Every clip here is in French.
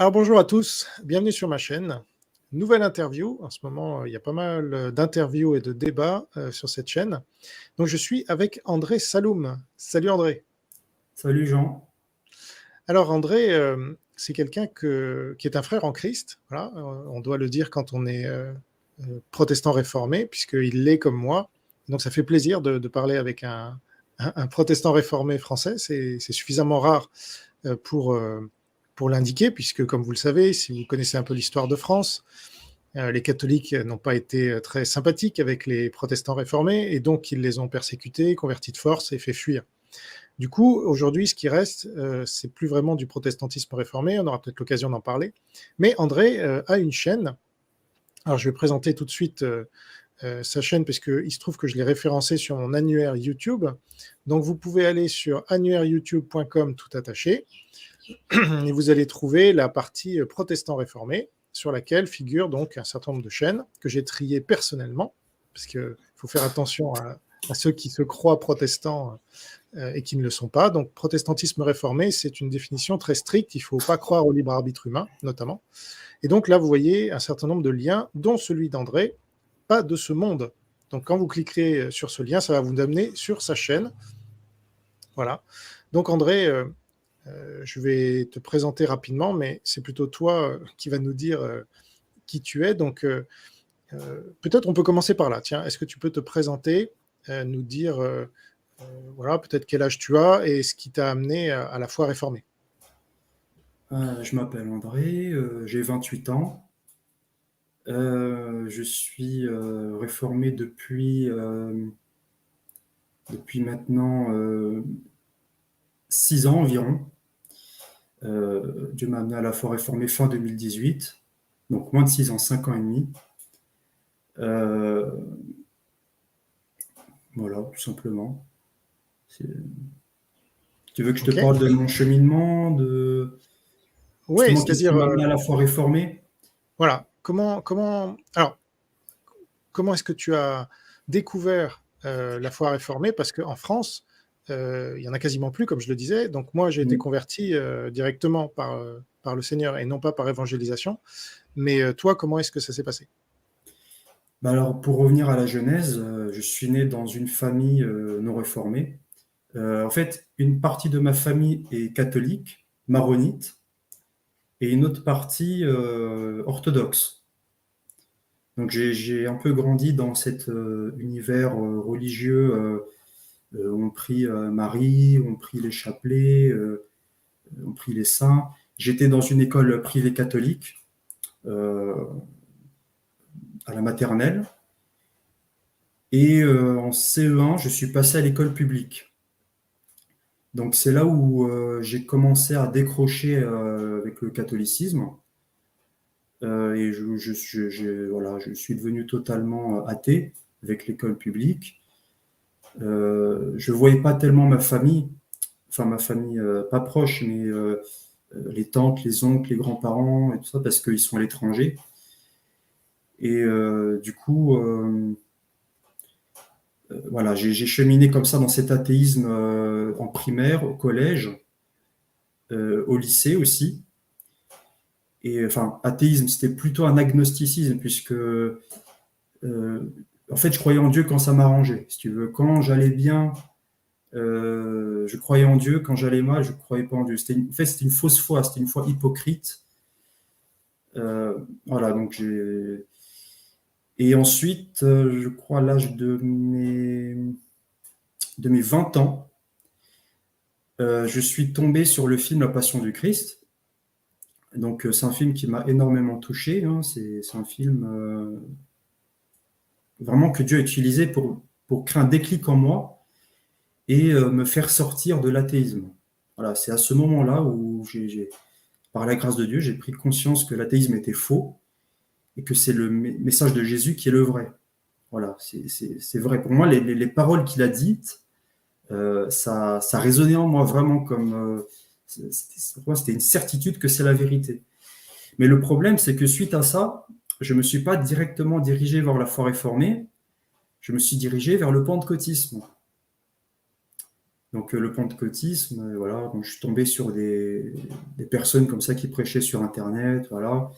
Alors bonjour à tous, bienvenue sur ma chaîne. Nouvelle interview, en ce moment il y a pas mal d'interviews et de débats sur cette chaîne. Donc je suis avec André Saloum. Salut André. Salut Jean. Alors André, c'est quelqu'un qui est un frère en Christ, voilà, on doit le dire quand on est protestant réformé, puisqu'il l'est comme moi. Donc ça fait plaisir de parler avec un protestant réformé français, c'est suffisamment rare pour l'indiquer, puisque comme vous le savez, si vous connaissez un peu l'histoire de France, les catholiques n'ont pas été très sympathiques avec les protestants réformés, et donc ils les ont persécutés, convertis de force et fait fuir. Du coup, aujourd'hui, ce qui reste, c'est plus vraiment du protestantisme réformé, on aura peut-être l'occasion d'en parler, mais André a une chaîne. Alors je vais présenter tout de suite sa chaîne, parce qu'il se trouve que je l'ai référencé sur mon annuaire YouTube. Donc vous pouvez aller sur annuaireyoutube.com tout attaché, et vous allez trouver la partie protestant réformé, sur laquelle figure donc un certain nombre de chaînes que j'ai triées personnellement, parce qu'il faut faire attention à ceux qui se croient protestants et qui ne le sont pas. Donc protestantisme réformé, c'est une définition très stricte, il ne faut pas croire au libre arbitre humain, notamment. Et donc là, vous voyez un certain nombre de liens, dont celui d'André, pas de ce monde. Donc quand vous cliquerez sur ce lien, ça va vous amener sur sa chaîne. Voilà. Donc André, je vais te présenter rapidement, mais c'est plutôt toi qui va nous dire qui tu es. Donc peut-être on peut commencer par là. Tiens, est-ce que tu peux te présenter, nous dire voilà, peut-être quel âge tu as et ce qui t'a amené à la foi réformée? Je m'appelle André, j'ai 28 ans. Je suis réformé depuis maintenant 6 ans environ. Dieu m'a amené à la foi réformée fin 2018, donc moins de 6 ans, 5 ans et demi. Euh, voilà, tout simplement. C'est- Tu veux que je te Ok. parle de mon cheminement, de Oui, justement qu'est-ce qui c'est-à-dire, m'a amené à la foi réformée? voilà, alors, comment est-ce que tu as découvert la foi réformée? Parce qu'en France, il y en a quasiment plus, comme je le disais. Donc moi, j'ai été converti directement par le Seigneur et non pas par évangélisation. Mais toi, comment est-ce que ça s'est passé? Bah alors, pour revenir à la Genèse, je suis né dans une famille non réformée. En fait, une partie de ma famille est catholique, maronite, et une autre partie orthodoxe. Donc j'ai un peu grandi dans cet univers religieux où on prie Marie, on prie les chapelets, on prie les saints. J'étais dans une école privée catholique euh, à la maternelle. Et en CE1, je suis passé à l'école publique. Donc c'est là où j'ai commencé à décrocher avec le catholicisme. Et voilà, je suis devenu totalement athée avec l'école publique. Je ne voyais pas tellement ma famille, enfin ma famille pas proche, mais les tantes, les oncles, les grands-parents et tout ça, parce qu'ils sont à l'étranger. Et du coup, voilà, j'ai cheminé comme ça dans cet athéisme en primaire, au collège, au lycée aussi. Et enfin, athéisme, c'était plutôt un agnosticisme, puisque en fait, je croyais en Dieu quand ça m'arrangeait. Si tu veux, quand j'allais bien, je croyais en Dieu. Quand j'allais mal, je ne croyais pas en Dieu. En fait, c'était une fausse foi, c'était une foi hypocrite. Voilà, donc j'ai. Et ensuite, je crois à l'âge de mes 20 ans, je suis tombé sur le film La Passion du Christ. Donc, c'est un film qui m'a énormément touché, hein. C'est un film vraiment que Dieu a utilisé pour créer un déclic en moi et me faire sortir de l'athéisme. Voilà, c'est à ce moment-là où, par la grâce de Dieu, j'ai pris conscience que l'athéisme était faux et que c'est le message de Jésus qui est le vrai. Voilà, c'est vrai. Pour moi, les paroles qu'il a dites, ça résonnait en moi vraiment comme. Pour moi, c'était une certitude que c'est la vérité. Mais le problème, c'est que suite à ça, je ne me suis pas directement dirigé vers la foi réformée, je me suis dirigé vers le pentecôtisme. Donc le pentecôtisme, voilà, donc je suis tombé sur des personnes comme ça qui prêchaient sur Internet, voilà.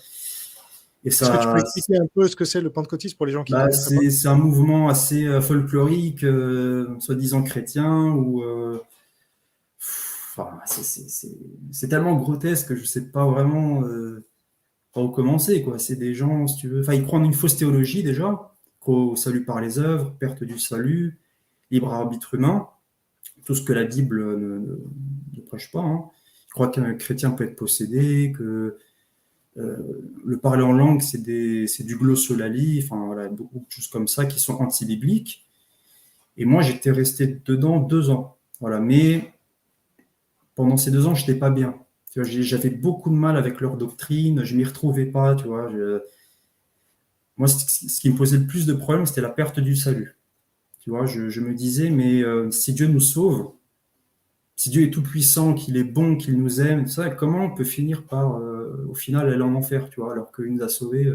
Et Est-ce que tu peux ça, expliquer un peu ce que c'est le pentecôtisme pour les gens qui ne bah, connaîtraient pas? c'est un mouvement assez folklorique, soi-disant chrétien, où enfin, c'est tellement grotesque que je sais pas vraiment par où commencer, quoi. C'est des gens, si tu veux, enfin, ils croient en une fausse théologie déjà, qu'au salut par les œuvres, perte du salut, libre arbitre humain, tout ce que la Bible ne prêche pas, hein. Ils croient qu'un chrétien peut être possédé, que euh, le parler en langue, c'est du glossolalie, enfin, voilà, beaucoup de choses comme ça qui sont anti-bibliques. Et moi, j'étais resté dedans 2 ans. Voilà. Mais pendant ces 2 ans, je n'étais pas bien. Tu vois, j'avais beaucoup de mal avec leur doctrine, je m'y retrouvais pas, tu vois. Moi, ce qui me posait le plus de problèmes, c'était la perte du salut. Tu vois, je me disais, mais si Dieu nous sauve, si Dieu est tout puissant, qu'il est bon, qu'il nous aime, tout ça, comment on peut finir par, au final, aller en enfer, tu vois, alors qu'il nous a sauvés.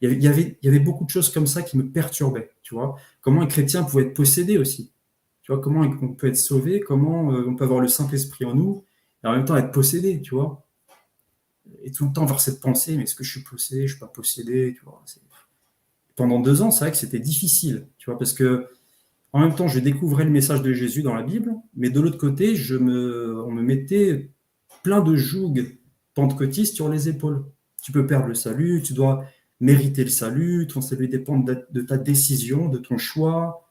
Il y avait beaucoup de choses comme ça qui me perturbaient, tu vois. Comment un chrétien pouvait être possédé aussi, tu vois, comment on peut être sauvé, comment on peut avoir le Saint-Esprit en nous, et en même temps être possédé, tu vois. Et tout le temps avoir cette pensée, mais est-ce que je suis possédé, je ne suis pas possédé, tu vois. Pendant 2 ans, c'est vrai que c'était difficile, tu vois, parce que en même temps, je découvrais le message de Jésus dans la Bible, mais de l'autre côté, on me mettait plein de jougs pentecôtistes sur les épaules. Tu peux perdre le salut, tu dois mériter le salut, ton salut dépend de ta décision, de ton choix,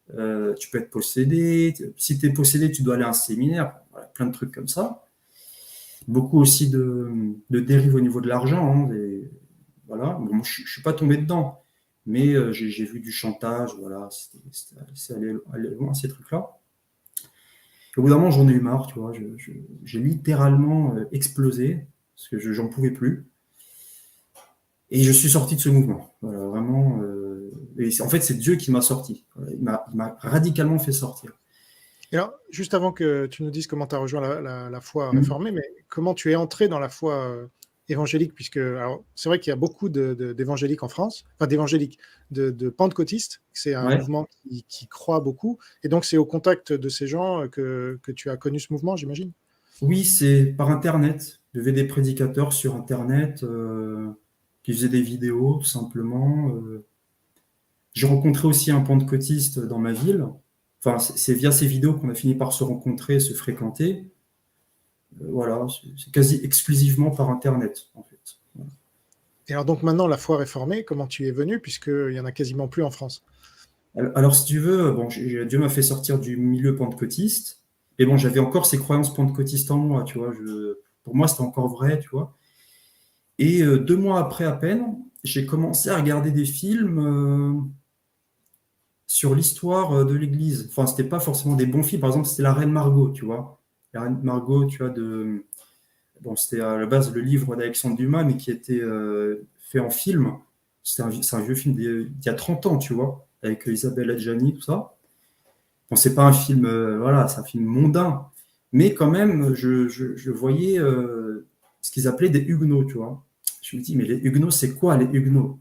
tu peux être possédé, si tu es possédé, tu dois aller à un séminaire, voilà, plein de trucs comme ça. Beaucoup aussi de dérives au niveau de l'argent, hein, voilà. Bon, moi, je ne suis pas tombé dedans, mais j'ai vu du chantage, voilà, c'est allé loin ces trucs-là. Au bout d'un moment, j'en ai eu marre, tu vois, j'ai littéralement explosé, parce que j'en pouvais plus, et je suis sorti de ce mouvement. Voilà, vraiment, et en fait, c'est Dieu qui m'a sorti. Voilà, il m'a radicalement fait sortir. Et alors, juste avant que tu nous dises comment tu as rejoint la foi Mm. réformée, mais comment tu es entré dans la foi évangélique, puisque alors, c'est vrai qu'il y a beaucoup d'évangéliques en France, enfin d'évangéliques, de pentecôtistes, c'est un Ouais. mouvement qui croît beaucoup, et donc c'est au contact de ces gens que tu as connu ce mouvement, j'imagine. Oui, c'est par Internet. Il y avait des prédicateurs sur Internet qui faisaient des vidéos, tout simplement. J'ai rencontré aussi un pentecôtiste dans ma ville. Enfin, c'est via ces vidéos qu'on a fini par se rencontrer, se fréquenter. Voilà, c'est quasi exclusivement par Internet, en fait. Voilà. Et alors donc maintenant, la foi réformée, comment tu y es venu, puisqu'il n'y en a quasiment plus en France? Alors, si tu veux, bon, Dieu m'a fait sortir du milieu pentecôtiste. Et bon, j'avais encore ces croyances pentecôtistes en moi, tu vois. Pour moi, c'était encore vrai, tu vois. Et 2 mois après à peine, j'ai commencé à regarder des films sur l'histoire de l'Église. Enfin, c'était pas forcément des bons films. Par exemple, c'était La Reine Margot, tu vois. La Reine Margot, tu vois, bon, c'était à la base le livre d'Alexandre Dumas, mais qui était fait en film. C'est un vieux film d'il y a 30 ans, tu vois, avec Isabelle Adjani, tout ça. Bon, c'est pas un film, voilà, c'est un film mondain. Mais quand même, je voyais ce qu'ils appelaient des Huguenots, tu vois. Je me dis, mais les Huguenots, c'est quoi les Huguenots?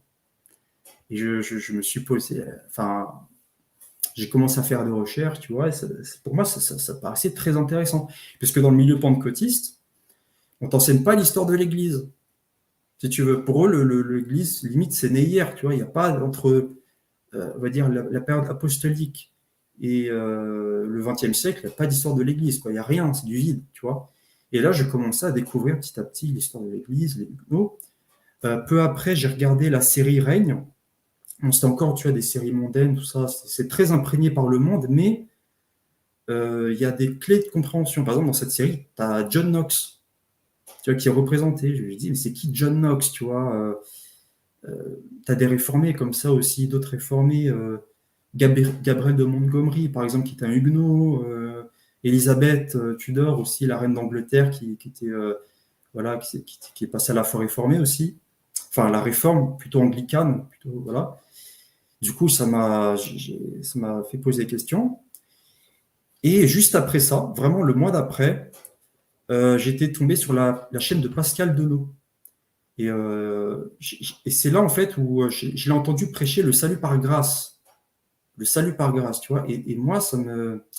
Et je me suis posé, enfin, j'ai commencé à faire des recherches, tu vois, et pour moi, ça paraissait très intéressant. Parce que dans le milieu pentecôtiste, on t'enseigne pas l'histoire de l'Église. Si tu veux, pour eux, l'Église, limite, c'est né hier, tu vois, il n'y a pas entre, on va dire, la période apostolique et le XXe siècle, il n'y a pas d'histoire de l'Église, quoi, il n'y a rien, c'est du vide, tu vois. Et là, j'ai commencé à découvrir petit à petit l'histoire de l'Église, les Huguenots. Peu après, j'ai regardé la série Règne. Bon, c'était encore, tu vois, des séries mondaines, tout ça. C'est très imprégné par le monde, mais il y a des clés de compréhension. Par exemple, dans cette série, tu as John Knox, tu vois, qui est représenté. Je me dis, mais c'est qui John Knox, tu vois tu as des réformés comme ça aussi, d'autres réformés. Gabriel de Montgomery, par exemple, qui était un huguenot. Elisabeth Tudor aussi, la reine d'Angleterre, qui était, voilà, qui est passée à la foi réformée aussi. Enfin, la réforme, plutôt anglicane, plutôt, voilà. Du coup, ça m'a fait poser des questions. Et juste après ça, vraiment le mois d'après, j'étais tombé sur la chaîne de Pascal Denot. Et c'est là, en fait, où je l'ai entendu prêcher le salut par grâce. le salut par grâce, tu vois. Et moi,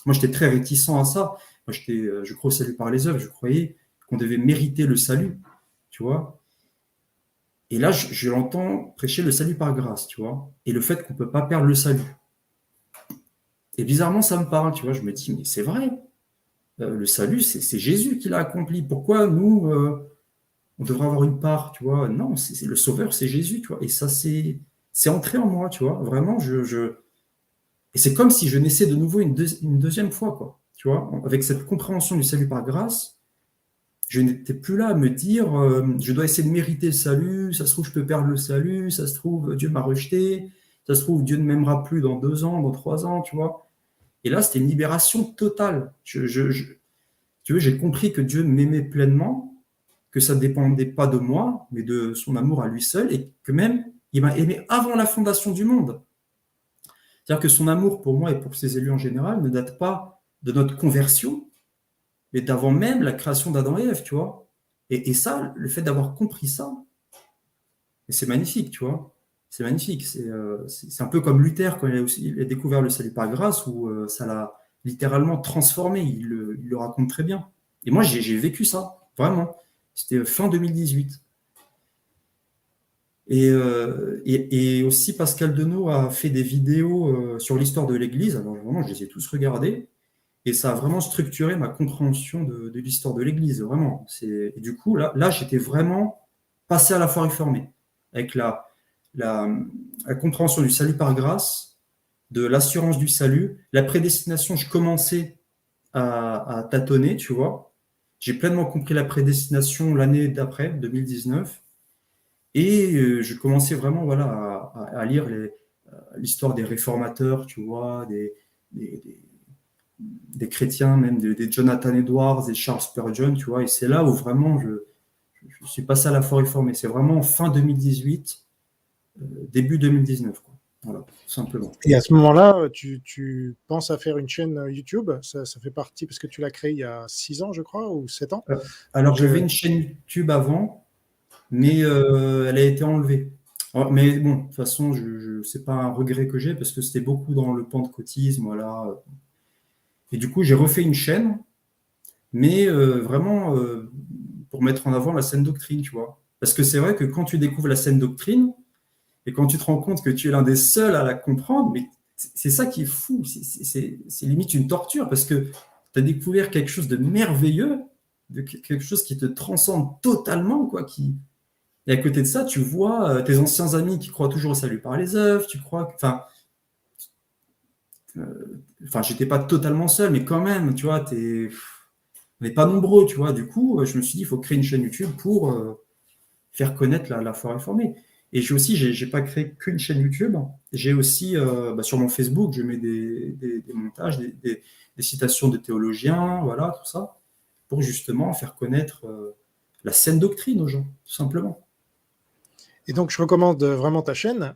moi, j'étais très réticent à ça. Moi, je crois au salut par les œuvres. Je croyais qu'on devait mériter le salut, tu vois. Et là, je l'entends prêcher le salut par grâce, tu vois. Et le fait qu'on ne peut pas perdre le salut. Et bizarrement, ça me parle, tu vois. Je me dis, mais c'est vrai. Le salut, c'est Jésus qui l'a accompli. Pourquoi nous, on devrait avoir une part, tu vois? Non, le sauveur, c'est Jésus, tu vois. Et ça, c'est entré en moi, tu vois. Vraiment, et c'est comme si je naissais de nouveau une deuxième fois, quoi. Tu vois, avec cette compréhension du salut par grâce, je n'étais plus là à me dire, je dois essayer de mériter le salut, ça se trouve, je peux perdre le salut, ça se trouve, Dieu m'a rejeté, ça se trouve, Dieu ne m'aimera plus dans 2 ans, dans 3 ans, tu vois. Et là, c'était une libération totale. Tu vois, j'ai compris que Dieu m'aimait pleinement, que ça ne dépendait pas de moi, mais de son amour à lui seul, et que même, il m'a aimé avant la fondation du monde. C'est-à-dire que son amour pour moi et pour ses élus en général ne date pas de notre conversion, mais d'avant même la création d'Adam et Ève, tu vois. Et ça, le fait d'avoir compris ça, c'est magnifique, tu vois. C'est magnifique. C'est un peu comme Luther quand il a découvert le salut par grâce, où ça l'a littéralement transformé. Il le raconte très bien. Et moi, j'ai vécu ça, vraiment. C'était fin 2018. Et aussi, Pascal Denot a fait des vidéos sur l'histoire de l'Église. Alors, vraiment, je les ai tous regardées. Et ça a vraiment structuré ma compréhension de l'histoire de l'Église, vraiment. Et du coup, là j'étais vraiment passé à la foi réformée, avec la, la compréhension du salut par grâce, de l'assurance du salut. La prédestination, je commençais à tâtonner, tu vois. J'ai pleinement compris la prédestination l'année d'après, 2019. Et je commençais vraiment voilà, à lire l'histoire des réformateurs, tu vois, des chrétiens, même des Jonathan Edwards, des Charles Spurgeon, tu vois. Et c'est là où vraiment je suis passé à la foi réformée. C'est vraiment fin 2018, début 2019, quoi. Voilà, tout simplement. Et à ce moment-là, tu penses à faire une chaîne YouTube, ça fait partie, parce que tu l'as créée il y a 6 ans, je crois, ou 7 ans. Alors, Donc, j'avais une chaîne YouTube avant, mais elle a été enlevée. Mais bon, de toute façon, c'est pas un regret que j'ai parce que c'était beaucoup dans le pentecôtisme, voilà. Et du coup, j'ai refait une chaîne, mais vraiment pour mettre en avant la saine doctrine, tu vois. Parce que c'est vrai que quand tu découvres la saine doctrine et quand tu te rends compte que tu es l'un des seuls à la comprendre, mais c'est ça qui est fou, c'est limite une torture parce que tu as découvert quelque chose de merveilleux, quelque chose qui te transcende totalement, quoi, Et à côté de ça, tu vois tes anciens amis qui croient toujours au salut par les œuvres, tu crois, j'étais pas totalement seul, mais quand même, tu vois, on n'est pas nombreux, tu vois. Du coup, je me suis dit, il faut créer une chaîne YouTube pour faire connaître la foi réformée. Et j'ai pas créé qu'une chaîne YouTube. J'ai aussi, sur mon Facebook, je mets des montages, des citations de théologiens, voilà, tout ça, pour justement faire connaître la saine doctrine aux gens, tout simplement. et donc, je recommande vraiment ta chaîne,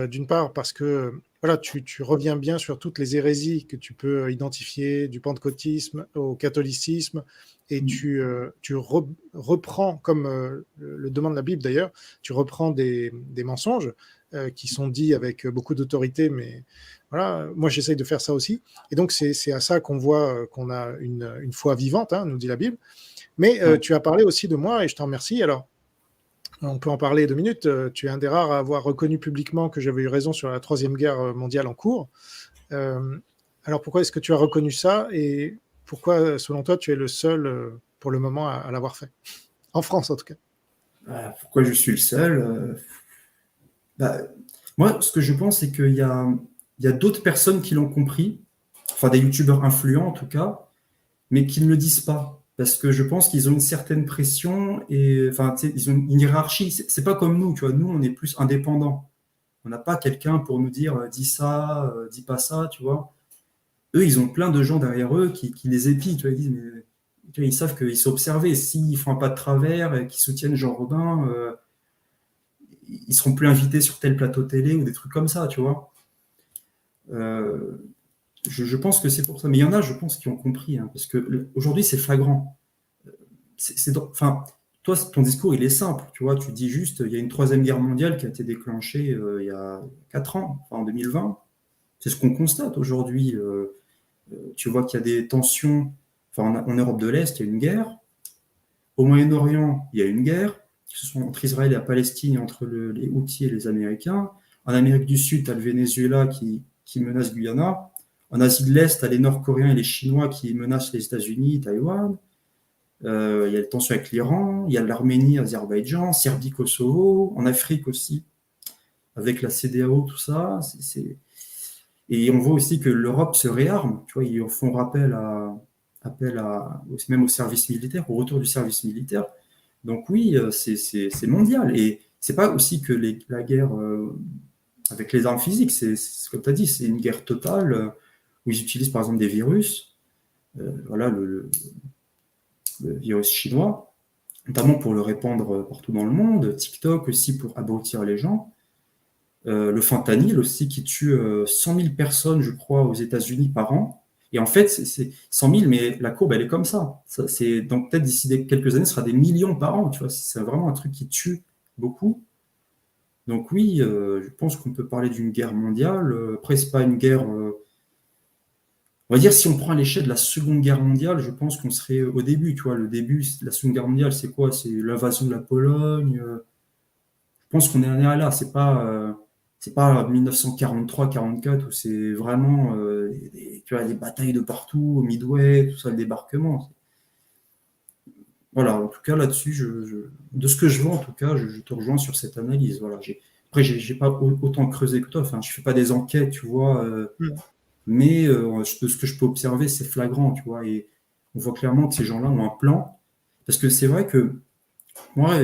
d'une part parce que voilà, tu reviens bien sur toutes les hérésies que tu peux identifier, du pentecôtisme au catholicisme, et tu reprends, comme le demande la Bible d'ailleurs, tu reprends des mensonges qui sont dits avec beaucoup d'autorité, mais voilà, moi j'essaye de faire ça aussi. Et donc, c'est à ça qu'on voit qu'on a une foi vivante, hein, nous dit la Bible. Mais Ouais. tu as parlé aussi de moi, et je t'en remercie. Alors, on peut en parler 2 minutes. Tu es un des rares à avoir reconnu publiquement que j'avais eu raison sur la Troisième Guerre mondiale en cours. Euh, alors pourquoi est-ce que tu as reconnu ça, et pourquoi, selon toi, tu es le seul pour le moment à l'avoir fait? En France, en tout cas. Pourquoi je suis le seul bah, Moi, ce que je pense, c'est qu'il y a d'autres personnes qui l'ont compris, enfin des youtubeurs influents en tout cas, mais qui ne le disent pas. Parce que je pense qu'ils ont une certaine pression et enfin, tu sais, ils ont une hiérarchie. C'est pas comme nous, tu vois. Nous, on est plus indépendants. On n'a pas quelqu'un pour nous dire dis ça, dis pas ça, tu vois. Eux, ils ont plein de gens derrière eux qui les épient, tu vois. Ils disent, mais, tu vois, ils savent qu'ils sont observés. S'ils font un pas de travers et qu'ils soutiennent Jean Robin, ils seront plus invités sur tel plateau télé ou des trucs comme ça, tu vois. Euh, je pense que c'est pour ça. Mais il y en a, je pense, qui ont compris, hein, parce que aujourd'hui, c'est flagrant. Enfin, toi, ton discours, il est simple, tu vois. Tu dis juste, il y a une troisième guerre mondiale qui a été déclenchée il y a 4 ans, enfin, en 2020. C'est ce qu'on constate aujourd'hui. Tu vois qu'il y a des tensions. Enfin, en Europe de l'Est, il y a une guerre. Au Moyen-Orient, il y a une guerre, que ce soit entre Israël et la Palestine, et entre les Houthis et les Américains. En Amérique du Sud, tu as le Venezuela qui menace Guyana. En Asie de l'Est, tu as les Nord-Coréens et les Chinois qui menacent les États-Unis, Taïwan. Il y a les tensions avec l'Iran, il y a l'Arménie, Azerbaïdjan, Serbie, Kosovo. En Afrique aussi, avec la CEDEAO, tout ça. Et on voit aussi que l'Europe se réarme. Tu vois, ils font même au service militaire, au retour du service militaire. Donc oui, c'est mondial. Et c'est pas aussi que la guerre avec les armes physiques, comme tu as dit, c'est une guerre totale où ils utilisent par exemple des virus. Voilà, le virus chinois, notamment pour le répandre partout dans le monde. TikTok aussi pour abrutir les gens. Le fentanyl aussi qui tue 100 000 personnes, je crois, aux États-Unis par an. Et en fait, c'est 100 000, mais la courbe, elle est comme ça. Donc peut-être d'ici quelques années, ce sera des millions par an. Tu vois, c'est vraiment un truc qui tue beaucoup. Donc oui, je pense qu'on peut parler d'une guerre mondiale. Après, c'est pas une guerre. On va dire, si on prend à l'échelle de la Seconde Guerre mondiale, je pense qu'on serait au début. Tu vois, le début de la Seconde Guerre mondiale, c'est quoi? C'est l'invasion de la Pologne. Je pense qu'on est là. C'est pas 1943-44 où c'est vraiment tu vois, des batailles de partout, au Midway, tout ça, le débarquement. Voilà, en tout cas, là-dessus, de ce que je vois, en tout cas, je te rejoins sur cette analyse. Voilà, après, j'ai pas autant creusé que toi. Enfin, je fais pas des enquêtes, tu vois, mais de ce que je peux observer, c'est flagrant, tu vois, et on voit clairement que ces gens-là ont un plan. Parce que c'est vrai que moi,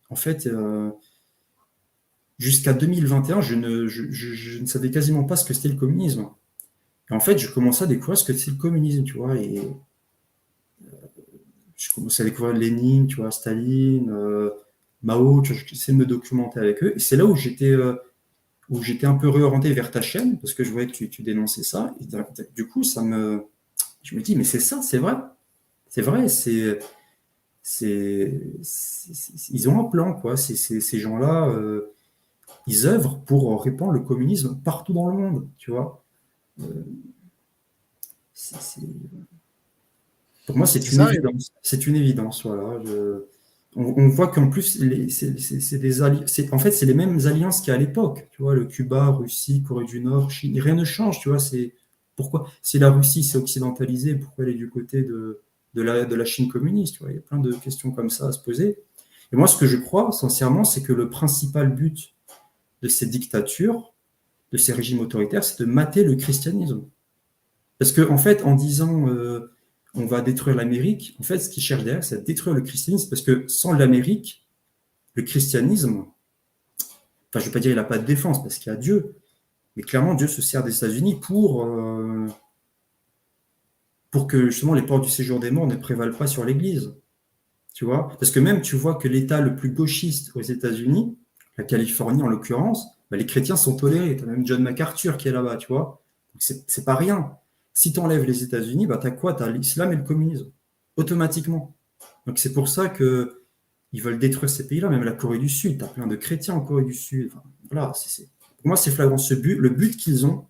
en fait, jusqu'à 2021, je ne savais quasiment pas ce que c'était le communisme. Et en fait, je commençais à découvrir ce que c'est le communisme, tu vois, et je commençais à découvrir Lénine, tu vois, Staline, Mao, tu vois, j'essaie de me documenter avec eux. Et c'est là où j'étais un peu réorienté vers ta chaîne, parce que je voyais que tu dénonçais ça. Et du coup, je me dis, mais c'est ça, c'est vrai. C'est vrai, ils ont un plan, quoi. Ces gens-là, ils œuvrent pour répandre le communisme partout dans le monde, tu vois. Euh, c'est- c'est- Pour moi, c'est C'est une ça. évidence. C'est une évidence, voilà. On voit qu'en plus, en fait, c'est les mêmes alliances qu'il y a à l'époque. Tu vois, le Cuba, Russie, Corée du Nord, Chine, rien ne change. Tu vois, pourquoi, si la Russie s'est occidentalisée, pourquoi elle est du côté de la Chine communiste? Tu vois, il y a plein de questions comme ça à se poser. Et moi, ce que je crois, sincèrement, c'est que le principal but de ces dictatures, de ces régimes autoritaires, c'est de mater le christianisme. Parce qu'en fait, en disant on va détruire l'Amérique, en fait, ce qu'ils cherchent derrière, c'est à détruire le christianisme, parce que sans l'Amérique, le christianisme, enfin, je ne vais pas dire qu'il n'a pas de défense, parce qu'il y a Dieu, mais clairement, Dieu se sert des États-Unis pour que justement les portes du séjour des morts ne prévalent pas sur l'Église. Tu vois? Parce que même, tu vois que l'État le plus gauchiste aux États-Unis, la Californie en l'occurrence, bah, les chrétiens sont tolérés. Tu as même John MacArthur qui est là-bas, tu vois? C'est pas rien. Si tu enlèves les États-Unis, bah, tu as quoi? Tu as l'islam et le communisme, automatiquement. Donc c'est pour ça que ils veulent détruire ces pays-là, même la Corée du Sud. Tu as plein de chrétiens en Corée du Sud. Enfin, voilà, pour moi, c'est flagrant. Le but qu'ils ont,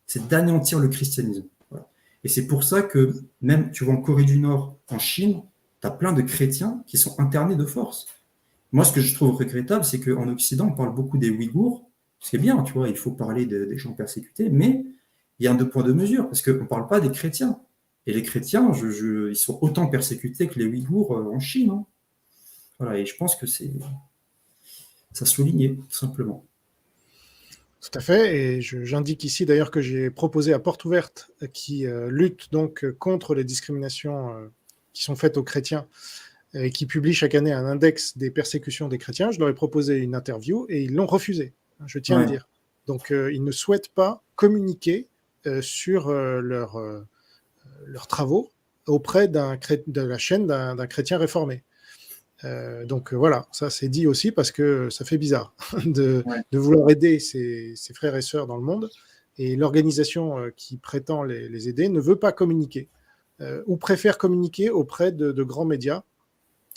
c'est d'anéantir le christianisme. Voilà. Et c'est pour ça que même, tu vois, en Corée du Nord, en Chine, tu as plein de chrétiens qui sont internés de force. Moi, ce que je trouve regrettable, c'est qu'en Occident, on parle beaucoup des Ouïghours. C'est bien, tu vois, il faut parler des gens persécutés, mais il y a un deux points de mesure, parce qu'on ne parle pas des chrétiens. Et les chrétiens, ils sont autant persécutés que les Ouïghours en Chine. Hein. Voilà, et je pense que ça soulignait, tout simplement. Tout à fait, et j'indique ici d'ailleurs que j'ai proposé à Porte Ouverte, qui lutte donc contre les discriminations qui sont faites aux chrétiens, et qui publie chaque année un index des persécutions des chrétiens. Je leur ai proposé une interview et ils l'ont refusé, je tiens à le Ouais. dire. Donc ils ne souhaitent pas communiquer sur leurs travaux auprès de la chaîne d'un chrétien réformé. Donc voilà, ça c'est dit aussi parce que ça fait bizarre Ouais. de vouloir aider ses frères et sœurs dans le monde, et l'organisation qui prétend les aider ne veut pas communiquer ou préfère communiquer auprès de grands médias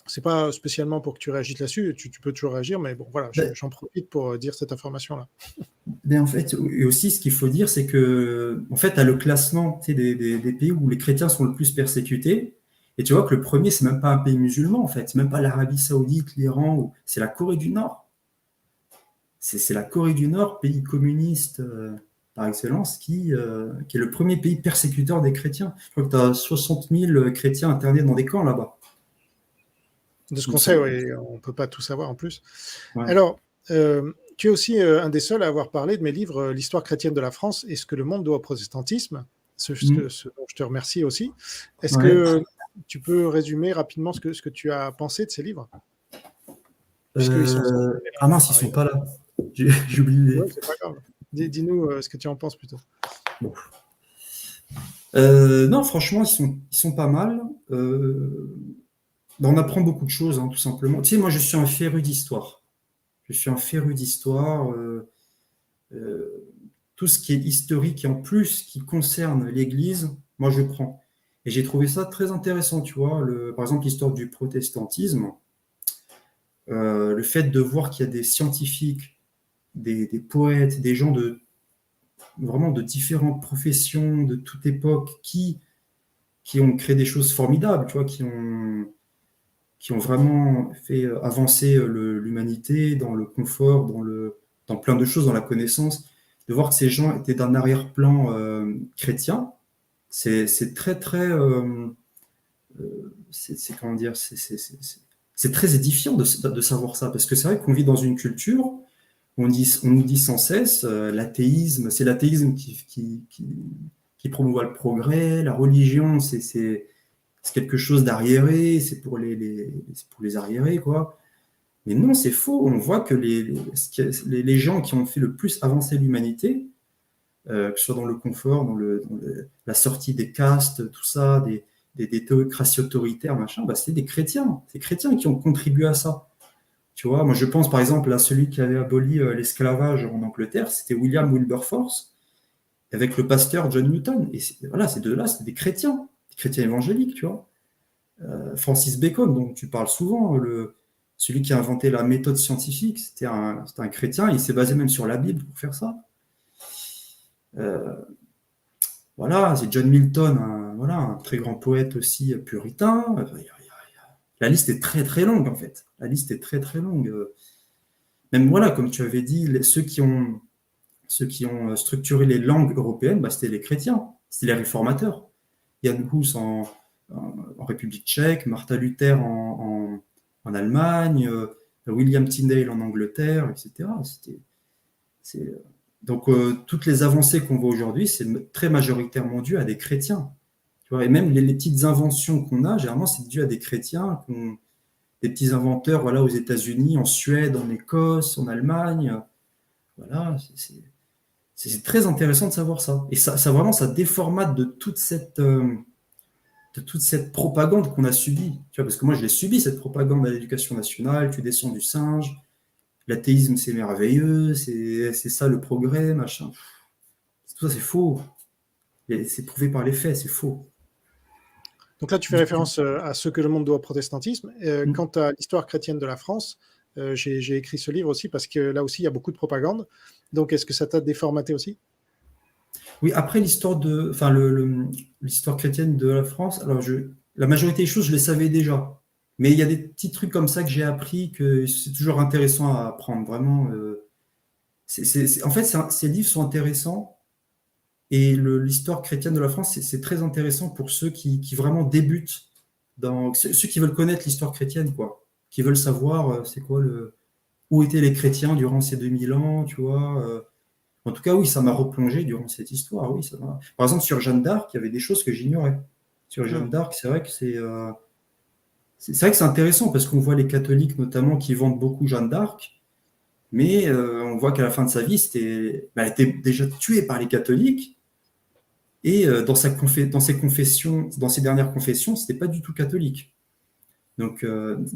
C'est pas spécialement pour que tu réagisses là-dessus, tu peux toujours réagir, mais bon, voilà, Ben, j'en profite pour dire cette information-là. en fait, et aussi, ce qu'il faut dire, c'est que, en fait, tu as le classement, tu sais, des pays où les chrétiens sont le plus persécutés. Et tu vois que le premier, c'est même pas un pays musulman, en fait. C'est même pas l'Arabie Saoudite, l'Iran, c'est la Corée du Nord. C'est la Corée du Nord, pays communiste par excellence, qui est le premier pays persécuteur des chrétiens. Je crois que tu as 60 000 chrétiens internés dans des camps là-bas, De ce il me qu'on sait, semble. oui, on ne peut pas tout savoir en plus. Ouais. Alors, tu es aussi un des seuls à avoir parlé de mes livres, L'histoire chrétienne de la France et ce que le monde doit au protestantisme, Mm. ce dont je te remercie aussi. Est-ce Ouais. que tu peux résumer rapidement ce que tu as pensé de ces livres, puisqu'ils sont sortis Ah mince, ils par sont ailleurs. pas là. J'ai oublié. Oui, c'est pas grave. Dis-nous ce que tu en penses plutôt. Bon. Non, franchement, ils sont pas mal. On apprend beaucoup de choses, hein, tout simplement. Tu sais, moi, je suis un féru d'histoire. Je suis un féru d'histoire. Euh, tout ce qui est historique et en plus qui concerne l'Église, moi, je prends. Et j'ai trouvé ça très intéressant, tu vois. Par exemple, l'histoire du protestantisme, le fait de voir qu'il y a des scientifiques, des poètes, des gens vraiment de différentes professions, de toute époque, qui ont créé des choses formidables, tu vois, qui ont vraiment fait avancer l'humanité dans le confort, dans plein de choses, dans la connaissance. De voir que ces gens étaient d'un arrière-plan chrétien, c'est très, très. Comment dire, c'est très édifiant de savoir ça, parce que c'est vrai qu'on vit dans une culture où on nous dit sans cesse l'athéisme, c'est l'athéisme qui promouvoit le progrès, la religion, c'est quelque chose d'arriéré, c'est pour c'est pour les arriérés, quoi. Mais non, c'est faux. On voit que les gens qui ont fait le plus avancer l'humanité, que ce soit dans le confort, la sortie des castes, tout ça, des théocraties autoritaires, machin, bah, c'est des chrétiens. C'est des chrétiens qui ont contribué à ça. Tu vois, moi je pense par exemple à celui qui avait aboli l'esclavage en Angleterre, c'était William Wilberforce, avec le pasteur John Newton. Et voilà, ces deux-là, c'était des chrétiens évangéliques, tu vois. Francis Bacon, dont tu parles souvent, celui qui a inventé la méthode scientifique, c'était un chrétien, il s'est basé même sur la Bible pour faire ça. Euh, voilà, c'est John Milton, voilà, un très grand poète aussi puritain. La liste est très très longue en fait. La liste est très très longue. Même voilà, comme tu avais dit, ceux qui ont structuré les langues européennes, bah, c'était les chrétiens, c'était les réformateurs. Jan Hus en République tchèque, Martin Luther en Allemagne, William Tyndale en Angleterre, etc. C'est- donc, toutes les avancées qu'on voit aujourd'hui, c'est très majoritairement dû à des chrétiens. Tu vois, et même les petites inventions qu'on a, généralement, c'est dû à des chrétiens, des petits inventeurs voilà, aux États-Unis, en Suède, en Écosse, en Allemagne. Voilà, c'est très intéressant de savoir ça. Et ça vraiment, ça déformate de toute cette propagande qu'on a subie. Tu vois, parce que moi, je l'ai subi, cette propagande à l'éducation nationale, tu descends du singe, l'athéisme, c'est merveilleux, c'est ça le progrès, machin. Tout ça, c'est faux. Et c'est prouvé par les faits, c'est faux. Donc là, tu fais référence à ce que le monde doit au protestantisme. Mm. Quant à l'histoire chrétienne de la France, j'ai écrit ce livre aussi parce que là aussi, il y a beaucoup de propagande. Donc, est-ce que ça t'a déformaté aussi? Oui, après enfin, l'histoire chrétienne de la France, alors la majorité des choses, je les savais déjà. Mais il y a des petits trucs comme ça que j'ai appris que c'est toujours intéressant à apprendre, vraiment. En fait, ces livres sont intéressants et l'histoire chrétienne de la France, c'est très intéressant pour ceux qui vraiment débutent ceux qui veulent connaître l'histoire chrétienne, quoi, qui veulent savoir c'est quoi où étaient les chrétiens durant ces 2000 ans, tu vois. En tout cas, oui, ça m'a replongé durant cette histoire. Oui, Par exemple, sur Jeanne d'Arc, il y avait des choses que j'ignorais. Sur Jeanne Hmm. d'Arc, c'est vrai que c'est vrai que c'est intéressant parce qu'on voit les catholiques notamment qui vendent beaucoup Jeanne d'Arc, mais on voit qu'à la fin de sa vie, elle était déjà tuée par les catholiques et dans ses confessions, dans ses dernières confessions, c'était pas du tout catholique. Donc,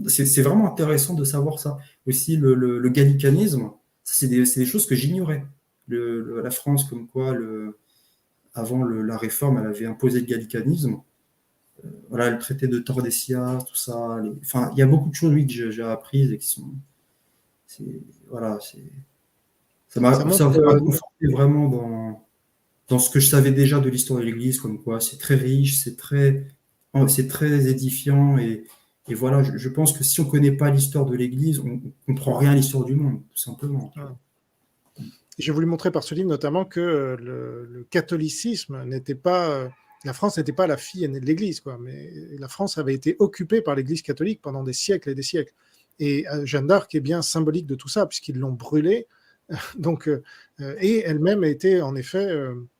c'est vraiment intéressant de savoir ça. Aussi, le gallicanisme, c'est des choses que j'ignorais. La France, comme quoi, avant la réforme, elle avait imposé le gallicanisme. voilà, le traité de Tordesillas, tout ça. Enfin, il y a beaucoup de choses, oui, que j'ai apprises et qui sont. Voilà, Ça ça montre, m'a conforté vraiment dans ce que je savais déjà de l'histoire de l'Église, comme quoi c'est très riche, c'est très édifiant. Et voilà, je pense que si on ne connaît pas l'histoire de l'Église, on ne comprend rien à l'histoire du monde, tout simplement. j'ai voulu montrer par ce livre notamment que le catholicisme n'était pas, la France n'était pas la fille aînée de l'Église, quoi, mais la France avait été occupée par l'Église catholique pendant des siècles et des siècles. Et Jeanne d'Arc est bien symbolique de tout ça, puisqu'ils l'ont brûlée. Donc, et elle-même était en effet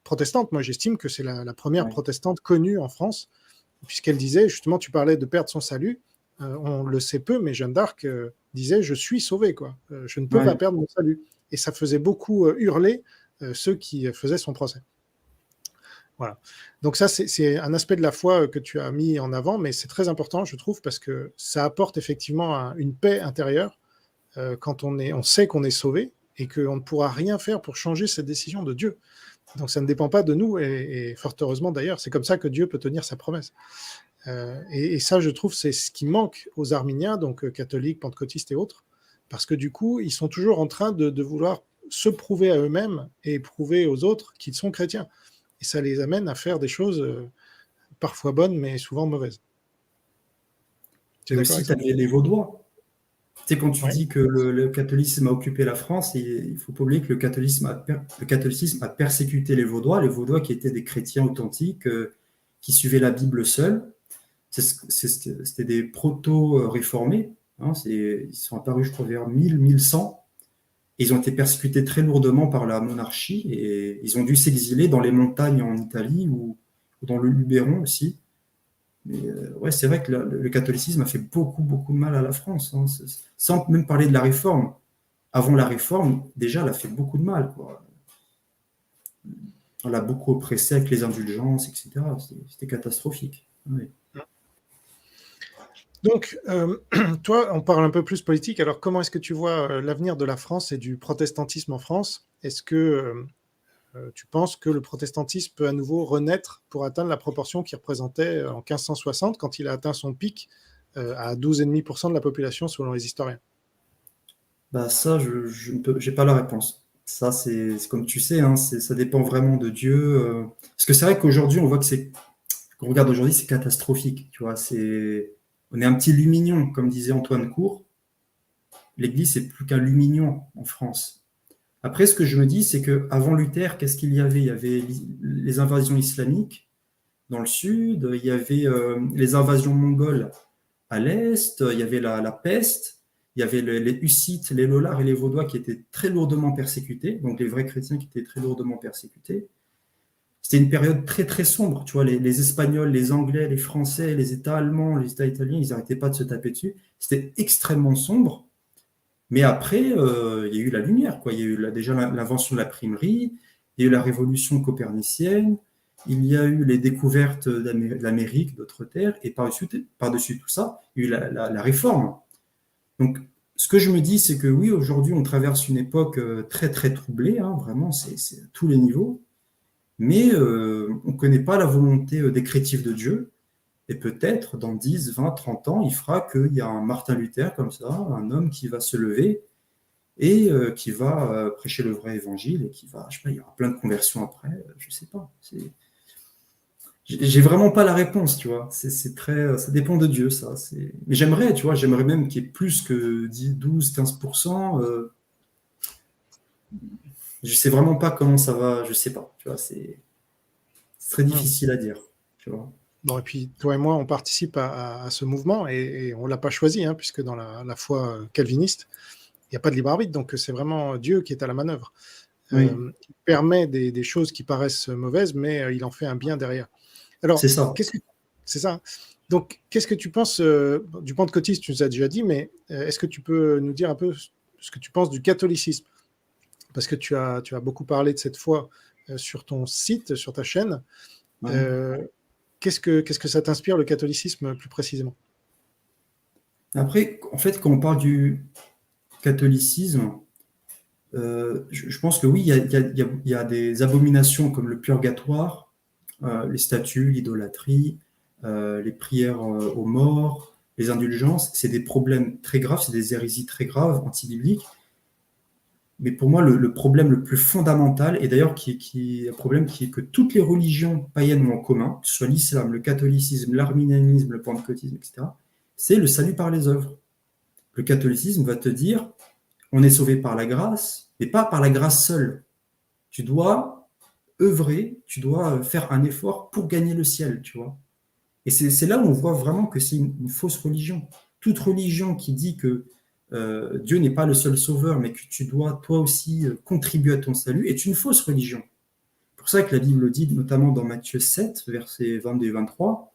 protestante. Moi, j'estime que c'est la première protestante connue en France, puisqu'elle disait, justement, tu parlais de perdre son salut. On le sait peu, mais Jeanne d'Arc disait, je suis sauvée, quoi. Je ne peux pas perdre mon salut. Et ça faisait beaucoup hurler ceux qui faisaient son procès. Voilà. Donc ça, c'est un aspect de la foi que tu as mis en avant, mais c'est très important, je trouve, parce que ça apporte effectivement une paix intérieure quand on sait qu'on est sauvé et qu'on ne pourra rien faire pour changer cette décision de Dieu. Donc ça ne dépend pas de nous, et fort heureusement d'ailleurs, c'est comme ça que Dieu peut tenir sa promesse. Et ça, je trouve, c'est ce qui manque aux arméniens, donc catholiques, pentecôtistes et autres, parce que du coup, ils sont toujours en train de vouloir se prouver à eux-mêmes et prouver aux autres qu'ils sont chrétiens. Et ça les amène à faire des choses parfois bonnes, mais souvent mauvaises. Et aussi, tu avais les Vaudois. Tu sais, quand tu dis que le catholicisme a occupé la France, il ne faut pas oublier que le catholicisme a persécuté les Vaudois qui étaient des chrétiens authentiques, qui suivaient la Bible seule. C'était des proto-réformés. Hein, ils sont apparus, je crois, vers 1000, 1100. Ils ont été persécutés très lourdement par la monarchie et ils ont dû s'exiler dans les montagnes en Italie ou dans le Luberon aussi. Mais ouais, c'est vrai que le catholicisme a fait beaucoup, beaucoup de mal à la France, hein, sans même parler de la réforme. Avant la réforme, déjà, elle a fait beaucoup de mal, quoi. On l'a beaucoup oppressé avec les indulgences, etc. C'était catastrophique. Oui. Donc, toi, on parle un peu plus politique. Alors, comment est-ce que tu vois l'avenir de la France et du protestantisme en France? Est-ce que tu penses que le protestantisme peut à nouveau renaître pour atteindre la proportion qu'il représentait en 1560, quand il a atteint son pic à 12,5% de la population, selon les historiens? Bah ça, je n'ai pas la réponse. Ça, c'est comme tu sais, hein, ça dépend vraiment de Dieu. Parce que c'est vrai qu'aujourd'hui, on voit qu'on regarde aujourd'hui, c'est catastrophique. Tu vois, on est un petit lumignon, comme disait Antoine Cour. L'Église, c'est plus qu'un lumignon en France. Après, ce que je me dis, c'est qu'avant Luther, qu'est-ce qu'il y avait? Il y avait les invasions islamiques dans le sud, il y avait les invasions mongoles à l'est, il y avait la peste, il y avait les Hussites, les Lollards et les Vaudois qui étaient très lourdement persécutés, donc les vrais chrétiens qui étaient très lourdement persécutés. C'était une période très très sombre, tu vois, les Espagnols, les Anglais, les Français, les États allemands, les États italiens, ils n'arrêtaient pas de se taper dessus. C'était extrêmement sombre. Mais après, il y a eu la lumière, quoi. Il y a eu déjà l'invention de l'imprimerie, il y a eu la révolution copernicienne, il y a eu les découvertes de l'Amérique, d'autres terres, et par-dessus tout ça, il y a eu la réforme. Donc, ce que je me dis, c'est que oui, aujourd'hui, on traverse une époque très, très troublée, hein, vraiment, c'est à tous les niveaux, mais on ne connaît pas la volonté décrétive de Dieu. Et peut-être, dans 10, 20, 30 ans, il fera qu'il y a un Martin Luther comme ça, un homme qui va se lever et qui va prêcher le vrai évangile et qui va, je sais pas, il y aura plein de conversions après, je sais pas. J'ai vraiment pas la réponse, tu vois. Ça dépend de Dieu, ça. Mais j'aimerais, tu vois, j'aimerais même qu'il y ait plus que 10, 12, 15%. Je sais vraiment pas comment ça va, je sais pas, tu vois. C'est très difficile à dire, tu vois. Bon, et puis, toi et moi, on participe à ce mouvement et on ne l'a pas choisi, hein, puisque dans la foi calviniste, il n'y a pas de libre arbitre, donc c'est vraiment Dieu qui est à la manœuvre. Oui. Il permet des choses qui paraissent mauvaises, mais il en fait un bien derrière. Alors, C'est ça. c'est ça. Donc, qu'est-ce que tu penses du pentecôtisme? Tu nous as déjà dit, mais est-ce que tu peux nous dire un peu ce que tu penses du catholicisme? Parce que tu as beaucoup parlé de cette foi sur ton site, sur ta chaîne. Ouais. Qu'est-ce que ça t'inspire, le catholicisme, plus précisément? Après, en fait, quand on parle du catholicisme, je pense que oui, il y a des abominations comme le purgatoire, les statues, l'idolâtrie, les prières aux morts, les indulgences, c'est des problèmes très graves, c'est des hérésies très graves, anti-bibliques. Mais pour moi, le problème le plus fondamental, et d'ailleurs un problème qui est que toutes les religions païennes ont en commun, que ce soit l'islam, le catholicisme, l'arminianisme, le pentecôtisme, etc., c'est le salut par les œuvres. Le catholicisme va te dire, on est sauvé par la grâce, mais pas par la grâce seule. Tu dois œuvrer, tu dois faire un effort pour gagner le ciel, tu vois. Et c'est là où on voit vraiment que c'est une fausse religion. Toute religion qui dit que Dieu n'est pas le seul sauveur, mais que tu dois toi aussi contribuer à ton salut, est une fausse religion. C'est pour ça que la Bible le dit, notamment dans Matthieu 7, versets 22 et 23,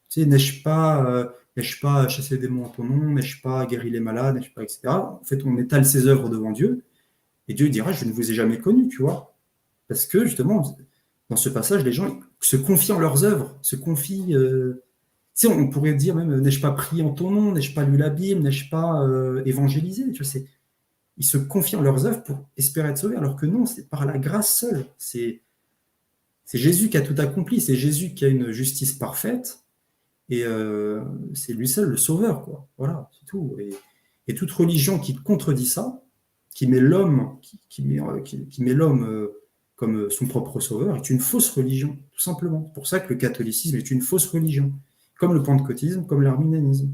tu sais, n'ai-je pas chassé des démons en ton nom, n'ai-je pas guéri les malades, n'ai-je pas, etc. En fait, on étale ses œuvres devant Dieu, et Dieu dira, je ne vous ai jamais connu, tu vois. Parce que, justement, dans ce passage, les gens se confient en leurs œuvres, se confient... tu sais, on pourrait dire même, n'ai-je pas prié en ton nom, n'ai-je pas lu la Bible, n'ai-je pas évangélisé, tu vois, ils se confient en leurs œuvres pour espérer être sauvés, alors que non, c'est par la grâce seule. C'est Jésus qui a tout accompli, c'est Jésus qui a une justice parfaite, et c'est lui seul le sauveur, quoi. Voilà, c'est tout. Et toute religion qui contredit ça, qui met l'homme comme son propre sauveur, est une fausse religion, tout simplement. C'est pour ça que le catholicisme est une fausse religion, comme le pentecôtisme, comme l'arminianisme.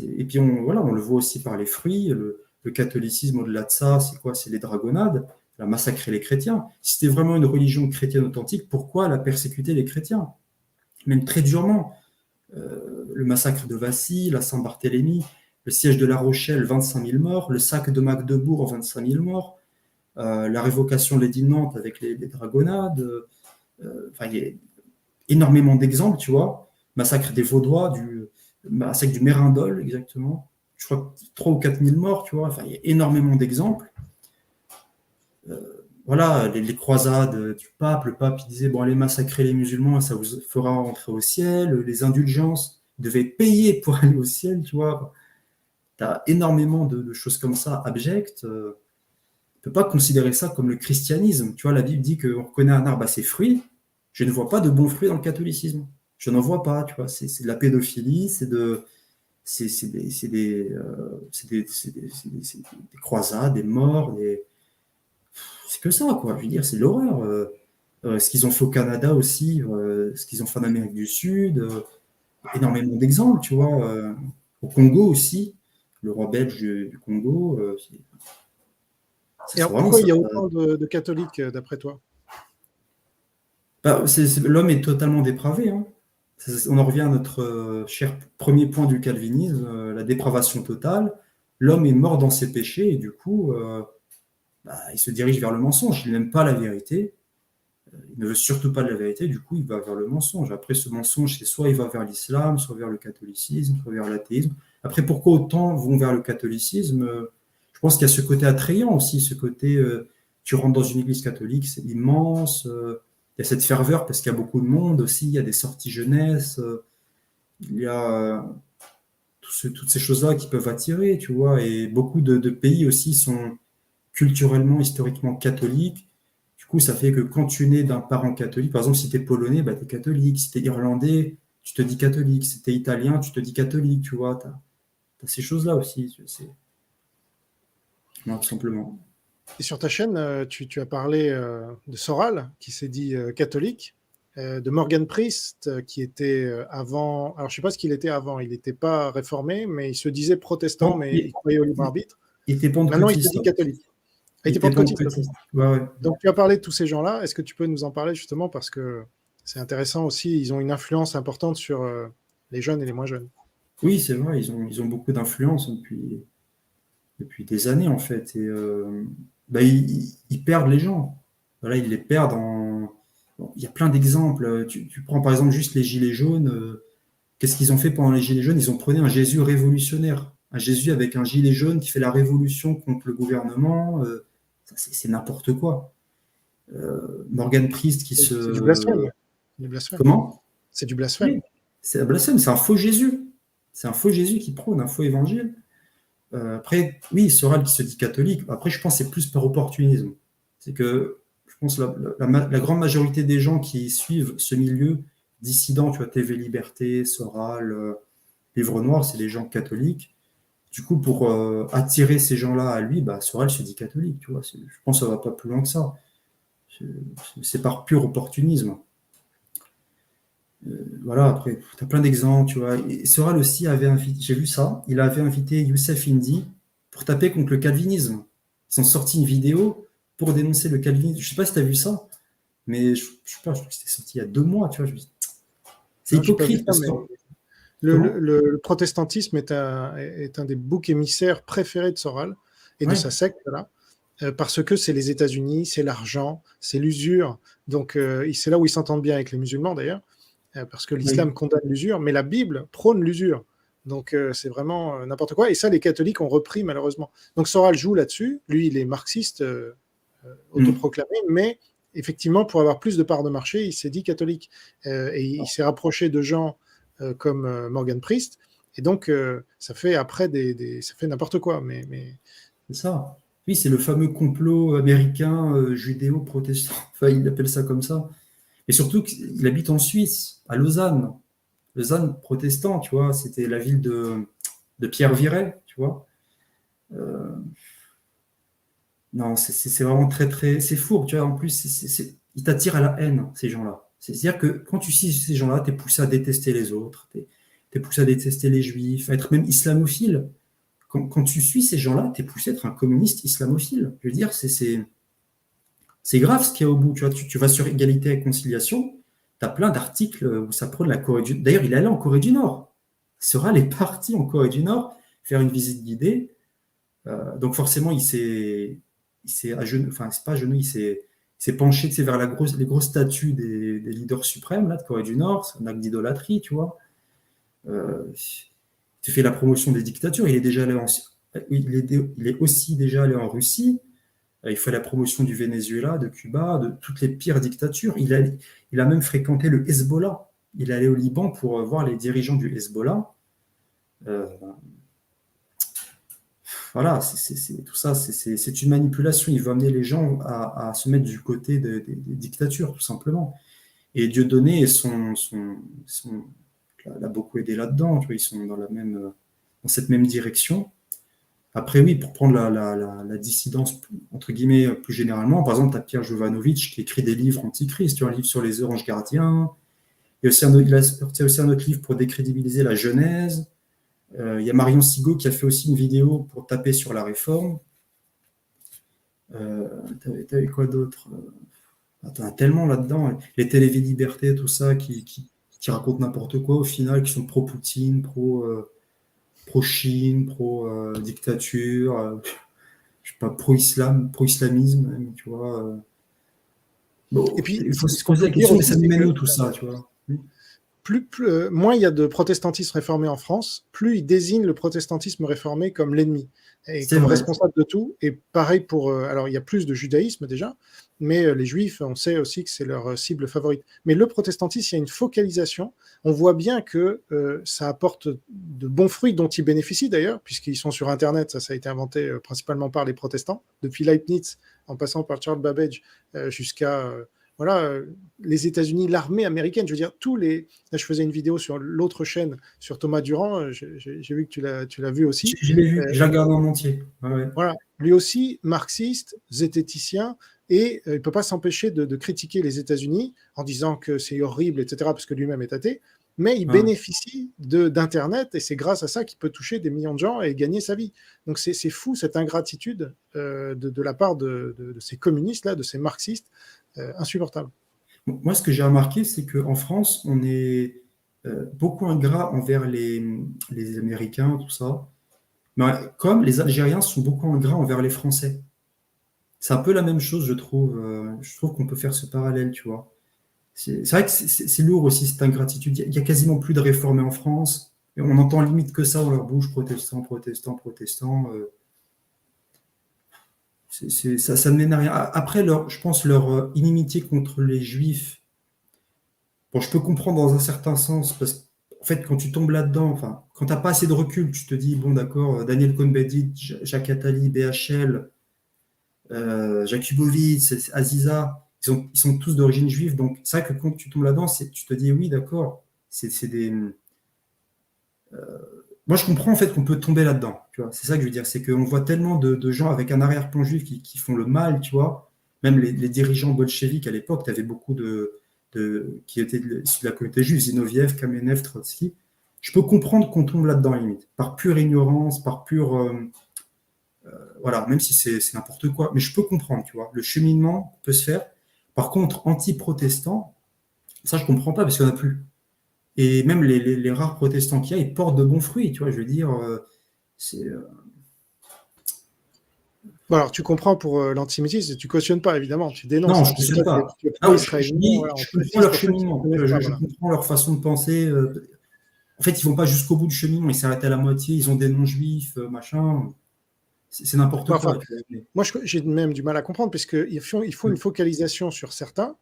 Et puis on le voit aussi par les fruits. Le catholicisme, au-delà de ça, c'est quoi? C'est les dragonnades, la massacrer les chrétiens. Si c'était vraiment une religion chrétienne authentique, pourquoi la persécuter les chrétiens? Même très durement. Le massacre de Vassy, la Saint-Barthélemy, le siège de La Rochelle, 25 000 morts, le sac de Magdebourg, 25 000 morts, la révocation de l'édit de Nantes avec les dragonnades. Il y a énormément d'exemples, tu vois. Massacre des Vaudois, massacre du Mérindol, exactement. Je crois 3 ou 4 000 morts, tu vois. Enfin, il y a énormément d'exemples. Voilà, les croisades du pape, le pape il disait, bon, allez massacrer les musulmans, ça vous fera rentrer au ciel. Les indulgences, ils devaient payer pour aller au ciel, tu vois. Tu as énormément de choses comme ça, abjectes. On ne peut pas considérer ça comme le christianisme. Tu vois, la Bible dit qu'on reconnaît un arbre à ses fruits. Je ne vois pas de bons fruits dans le catholicisme. Je n'en vois pas, tu vois. C'est de la pédophilie, c'est des croisades, des morts, c'est que ça, quoi. Je veux dire, c'est l'horreur. Ce qu'ils ont fait au Canada aussi, ce qu'ils ont fait en Amérique du Sud, énormément d'exemples, tu vois. Au Congo aussi, le roi belge du Congo. Et alors, pourquoi il y a autant de catholiques, d'après toi? L'homme est totalement dépravé. Hein. On en revient à notre cher premier point du calvinisme, la dépravation totale. L'homme est mort dans ses péchés et du coup, il se dirige vers le mensonge. Il n'aime pas la vérité. Il ne veut surtout pas de la vérité. Du coup, il va vers le mensonge. Après, ce mensonge, c'est soit il va vers l'islam, soit vers le catholicisme, soit vers l'athéisme. Après, pourquoi autant vont vers le catholicisme? Je pense qu'il y a ce côté attrayant aussi, ce côté, tu rentres dans une église catholique, c'est immense. Il y a cette ferveur parce qu'il y a beaucoup de monde aussi, il y a des sorties jeunesse, il y a toutes ces choses-là qui peuvent attirer, tu vois. Et beaucoup de pays aussi sont culturellement, historiquement catholiques. Du coup, ça fait que quand tu nais d'un parent catholique, par exemple, si tu es polonais, tu es catholique. Si tu es irlandais, tu te dis catholique. Si tu es italien, tu te dis catholique, tu vois. Tu as ces choses-là aussi. Non, tout simplement. Et sur ta chaîne, tu as parlé de Soral, qui s'est dit catholique, de Morgan Priest, qui était avant. Alors, je ne sais pas ce qu'il était avant. Il n'était pas réformé, mais il se disait protestant, mais il croyait au libre arbitre. Il était pentecôtiste. Maintenant, il se dit catholique. Il était pentecôtiste. Ouais. Donc, tu as parlé de tous ces gens-là. Est-ce que tu peux nous en parler justement parce que c'est intéressant aussi. Ils ont une influence importante sur les jeunes et les moins jeunes. Oui, c'est vrai. Ils ont beaucoup d'influence depuis des années en fait. Et ils perdent les gens. Voilà, ils les perdent en. Bon, il y a plein d'exemples. Tu prends par exemple juste les Gilets jaunes. Qu'est-ce qu'ils ont fait pendant les Gilets jaunes? Ils ont prôné un Jésus révolutionnaire. Un Jésus avec un gilet jaune qui fait la révolution contre le gouvernement. C'est n'importe quoi. Morgan Priest qui se. C'est du blasphème. Du blasphème. Comment? C'est du blasphème. Oui, c'est un blasphème, c'est un faux Jésus. C'est un faux Jésus qui prône un faux évangile. Après, oui, Soral qui se dit catholique. Après, je pense que c'est plus par opportunisme. C'est que je pense que la grande majorité des gens qui suivent ce milieu dissidents, tu vois, TV Liberté, Soral, Livre Noir, c'est des gens catholiques. Du coup, pour attirer ces gens-là à lui, bah, Soral se dit catholique, tu vois. Je pense que ça va pas plus loin que ça. C'est par pur opportunisme. Voilà, après, tu as plein d'exemples, tu vois. Et Soral aussi avait invité, j'ai vu ça, il avait invité Youssef Indy pour taper contre le calvinisme. Ils ont sorti une vidéo pour dénoncer le calvinisme. Je sais pas si tu as vu ça, mais je sais pas, je crois que c'était sorti il y a 2 mois, tu vois. C'est Non, j'ai pas vu hypocrite ça, parce que. mais Comment? le protestantisme est un des boucs émissaires préférés de Soral et de Ouais, sa secte, là, parce que c'est les États-Unis, c'est l'argent, c'est l'usure. Donc, c'est là où ils s'entendent bien avec les musulmans, d'ailleurs, parce que l'islam oui, condamne l'usure, mais la Bible prône l'usure. Donc, c'est vraiment n'importe quoi. Et ça, les catholiques ont repris, malheureusement. Donc, Soral joue là-dessus. Lui, il est marxiste mm, autoproclamé, mais effectivement, pour avoir plus de parts de marché, il s'est dit catholique. Et il s'est rapproché de gens comme Morgan Priest. Et donc, ça fait après ça fait n'importe quoi. c'est ça. Oui, c'est le fameux complot américain judéo-protestant. Enfin, il appelle ça comme ça. Et surtout qu'il habite en Suisse, à Lausanne. Lausanne protestant, tu vois. C'était la ville de Pierre Viret, tu vois. Euh, non, c'est vraiment très, très. C'est fourbe, tu vois. En plus, ils t'attirent à la haine, ces gens-là. C'est-à-dire que quand tu suis ces gens-là, tu es poussé à détester les autres, tu es poussé à détester les juifs, à être même islamophile. Quand tu suis ces gens-là, tu es poussé à être un communiste islamophile. Je veux dire, c'est grave ce qu'il y a au bout. Tu vois, tu vas sur Égalité et Conciliation, tu as plein d'articles où ça prône la Corée du Nord. D'ailleurs, il est allé en Corée du Nord. Soral est parti en Corée du Nord faire une visite guidée. Donc forcément, il s'est à genoux, enfin, c'est pas à genoux, il s'est penché, tu sais, vers les grosses statues des leaders suprêmes là, de Corée du Nord. C'est un acte d'idolâtrie, tu vois. Euh, tu fais la promotion des dictatures. Il est aussi déjà allé en Russie. Il fait la promotion du Venezuela, de Cuba, de toutes les pires dictatures. Il a même fréquenté le Hezbollah. Il est allé au Liban pour voir les dirigeants du Hezbollah. Euh, voilà, tout ça, c'est une manipulation. Il veut amener les gens à se mettre du côté des dictatures, tout simplement. Et Dieudonné l'a beaucoup aidé là-dedans. Tu vois, ils sont dans cette même direction. Après, oui, pour prendre la dissidence, entre guillemets, plus généralement, par exemple, tu as Pierre Jovanovic qui écrit des livres antichrist, tu vois, un livre sur les anges gardiens. Il a sorti aussi un autre livre pour décrédibiliser la Genèse. Il y a Marion Sigaud qui a fait aussi une vidéo pour taper sur la réforme. T'avais quoi d'autre? T'en as tellement là-dedans. Les télévies liberté, tout ça, qui racontent n'importe quoi au final, qui sont pro-Poutine, pro-Chine, pro-dictature. Je sais pas, pro-islamisme, même, tu vois. Et Bon, puis, il faut se ce qu'on poser peut la dire question, mais aussi, ça nous c'est mène que où tout ça, tu vois? moins il y a de protestantisme réformé en France, plus il désigne le protestantisme réformé comme l'ennemi et C'est comme vrai. responsable de tout. Et pareil pour. Alors, il y a plus de judaïsme déjà, mais les juifs, on sait aussi que c'est leur cible favorite. Mais le protestantisme, il y a une focalisation. On voit bien que ça apporte de bons fruits dont ils bénéficient d'ailleurs, puisqu'ils sont sur Internet. Ça a été inventé principalement par les protestants, depuis Leibniz, en passant par Charles Babbage, jusqu'à. Voilà, les États-Unis, l'armée américaine, je veux dire, Là, je faisais une vidéo sur l'autre chaîne, sur Thomas Durand, j'ai vu que tu l'as vu aussi. Je l'ai vu, Euh, je la regarde en entier. Ouais, ouais. voilà, lui aussi, marxiste, zététicien, et il ne peut pas s'empêcher de critiquer les États-Unis en disant que c'est horrible, etc., parce que lui-même est athée, mais il Ouais. bénéficie d'Internet, et c'est grâce à ça qu'il peut toucher des millions de gens et gagner sa vie. Donc c'est fou, cette ingratitude de la part de ces communistes-là, de ces marxistes, insupportable. Moi, ce que j'ai remarqué, c'est qu'en France, on est beaucoup ingrat envers les Américains, tout ça. Mais comme les Algériens sont beaucoup ingrats envers les Français. C'est un peu la même chose, je trouve. Je trouve qu'on peut faire ce parallèle, tu vois. C'est vrai que c'est lourd aussi, cette ingratitude. Il y a quasiment plus de réformés en France. Et on entend limite que ça dans leur bouche, protestants, protestants, protestants. Ça ne mène à rien. Après, je pense leur inimitié contre les Juifs. Bon, je peux comprendre dans un certain sens, parce qu'en fait, quand tu tombes là-dedans, enfin, quand tu n'as pas assez de recul, tu te dis, bon, d'accord, Daniel Cohn-Bendit, Jacques Attali, BHL, Jakubowicz, Aziza, ils sont tous d'origine juive. Donc, c'est vrai que quand tu tombes là-dedans, tu te dis, oui, d'accord, c'est des... Moi, je comprends en fait qu'on peut tomber là-dedans. Tu vois, c'est ça que je veux dire, c'est qu'on voit tellement de gens avec un arrière-plan juif qui font le mal, tu vois. Même les dirigeants bolcheviques à l'époque, tu avais beaucoup qui étaient issus de la communauté juive, Zinoviev, Kamenev, Trotsky. Je peux comprendre qu'on tombe là-dedans, limite, par pure ignorance, par pure. Voilà, même si c'est n'importe quoi. Mais je peux comprendre, tu vois. Le cheminement peut se faire. Par contre, anti-protestant, ça, je comprends pas parce qu'il n'y en a plus. Et même les rares protestants qu'il y a, ils portent de bons fruits, tu vois. Je veux dire, c'est. Bon, alors, tu comprends pour l'antisémitisme, tu cautionnes pas, évidemment, tu dénonces. Non, je Hein, ne parce que cautionne toi, pas. tu es Non, pro-israélien, voilà, on je comprends précise leur pour ceux qui ne cheminement. connaissent pas. Je Voilà. comprends leur façon de penser. En fait, ils vont pas jusqu'au bout du cheminement. Ils s'arrêtent à la moitié. Ils ont des noms juifs, machin. C'est n'importe Bon, quoi. enfin, moi, j'ai même du mal à comprendre, parce qu'il faut une focalisation sur certains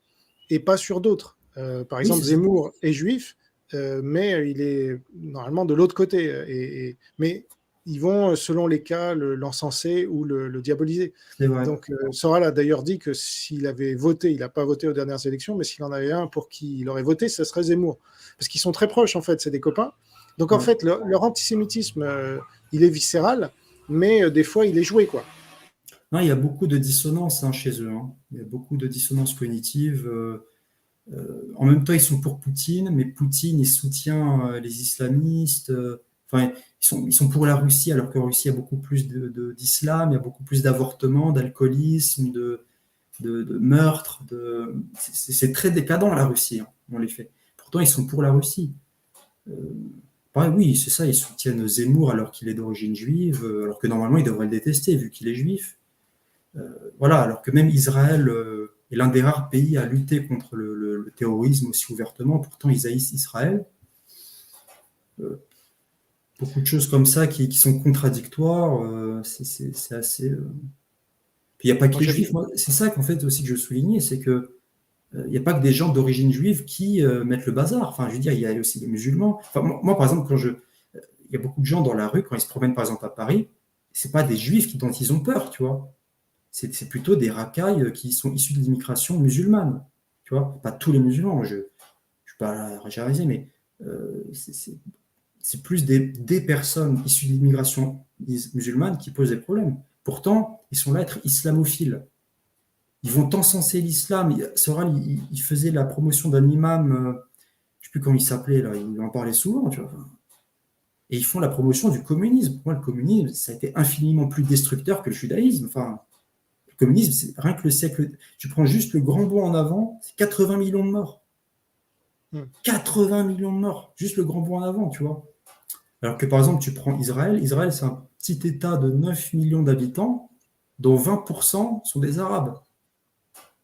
et pas sur d'autres. Par Oui, exemple, c'est ça. Zemmour est juif, mais il est normalement de l'autre côté. Mais ils vont, selon les cas, l'encenser ou le diaboliser. C'est vrai. Donc, Soral a d'ailleurs dit que s'il avait voté, il n'a pas voté aux dernières élections, mais s'il en avait un pour qui il aurait voté, ce serait Zemmour. Parce qu'ils sont très proches, en fait, c'est des copains. Donc, en Ouais. fait, leur antisémitisme, il est viscéral, mais des fois, il est joué, quoi. Non, il y a beaucoup de dissonances chez eux. Hein. Il y a beaucoup de dissonances cognitives. En même temps, ils sont pour Poutine, mais Poutine, il soutient les islamistes. Enfin, ils sont pour la Russie, alors qu'en Russie, il y a beaucoup plus d'islam, il y a beaucoup plus d'avortements, d'alcoolisme, de meurtres. C'est très décadent, la Russie, hein, on les fait. Pourtant, ils sont pour la Russie. Euh, Pareil, oui, c'est ça, ils soutiennent Zemmour alors qu'il est d'origine juive, alors que normalement, ils devraient le détester vu qu'il est juif. Voilà, alors que même Israël est l'un des rares pays à lutter contre le terrorisme aussi ouvertement, pourtant ils haïssent Israël. Euh, Beaucoup de choses comme ça qui sont contradictoires, c'est assez. Puis il n'y a pas que Moi, les j'avais juifs, moi, c'est ça qu'en fait aussi que je soulignais, c'est que il n'y a pas que des gens d'origine juive qui mettent le bazar. Enfin, je veux dire, il y a aussi des musulmans. Enfin, moi, par exemple, il y a beaucoup de gens dans la rue quand ils se promènent par exemple à Paris, c'est pas des juifs dont ils ont peur, tu vois. C'est plutôt des racailles qui sont issus de l'immigration musulmane. Tu vois, pas tous les musulmans, je ne suis pas généraliser, mais c'est plus des personnes issues de l'immigration musulmane qui posent des problèmes. Pourtant, ils sont là à être islamophiles. Ils vont encenser l'islam. Soral, il faisait la promotion d'un imam, je ne sais plus comment il s'appelait, là, il en parlait souvent, tu vois. Et ils font la promotion du communisme. Pour moi, le communisme, ça a été infiniment plus destructeur que le judaïsme. Enfin, le communisme, c'est rien que le siècle. Tu prends juste le grand bond en avant, c'est 80 millions de morts. 80 millions de morts, juste le grand bond en avant, tu vois. Alors que par exemple, tu prends Israël. Israël, c'est un petit État de 9 millions d'habitants, dont 20% sont des Arabes.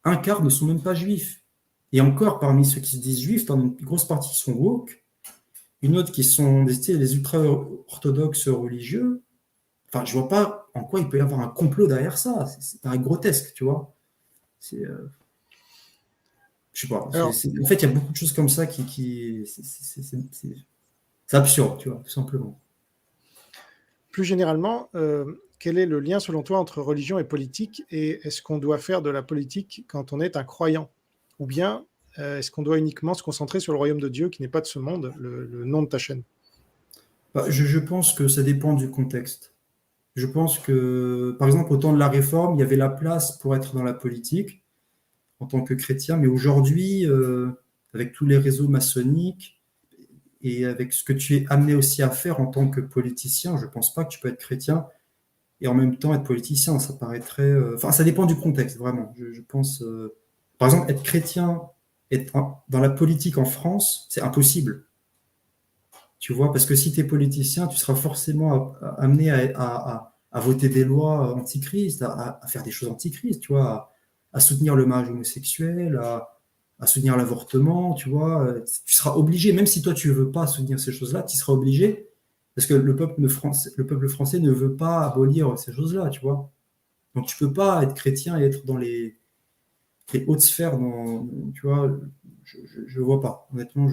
Un quart ne sont même pas juifs. Et encore, parmi ceux qui se disent juifs, dans une grosse partie qui sont woke, une autre qui sont les ultra-orthodoxes religieux. Enfin, je vois pas en quoi il peut y avoir un complot derrière ça. C'est paraît grotesque, tu vois. C'est, je sais pas. Alors, En fait, il y a beaucoup de choses comme ça c'est absurde, tu vois, tout simplement. plus généralement, quel est le lien selon toi entre religion et politique, et est-ce qu'on doit faire de la politique quand on est un croyant? Ou bien est-ce qu'on doit uniquement se concentrer sur le royaume de Dieu qui n'est pas de ce monde, le nom de ta chaîne? Bah, je pense que ça dépend du contexte. Je pense que, par exemple, au temps de la Réforme, il y avait la place pour être dans la politique en tant que chrétien, mais aujourd'hui, avec tous les réseaux maçonniques et avec ce que tu es amené aussi à faire en tant que politicien, je ne pense pas que tu peux être chrétien et en même temps être politicien. Ça paraîtrait. Enfin, ça dépend du contexte, vraiment. Je pense. Par exemple, être chrétien, dans la politique en France, c'est impossible. Tu vois, parce que si tu es politicien, tu seras forcément amené à voter des lois antichristes, à faire des choses antichristes, tu vois, à soutenir le mariage homosexuel, à soutenir l'avortement, tu vois. Tu seras obligé, même si toi tu ne veux pas soutenir ces choses-là, tu seras obligé, parce que le peuple français ne veut pas abolir ces choses-là, tu vois. Donc tu ne peux pas être chrétien et être dans les hautes sphères, tu vois, je ne vois pas. Honnêtement,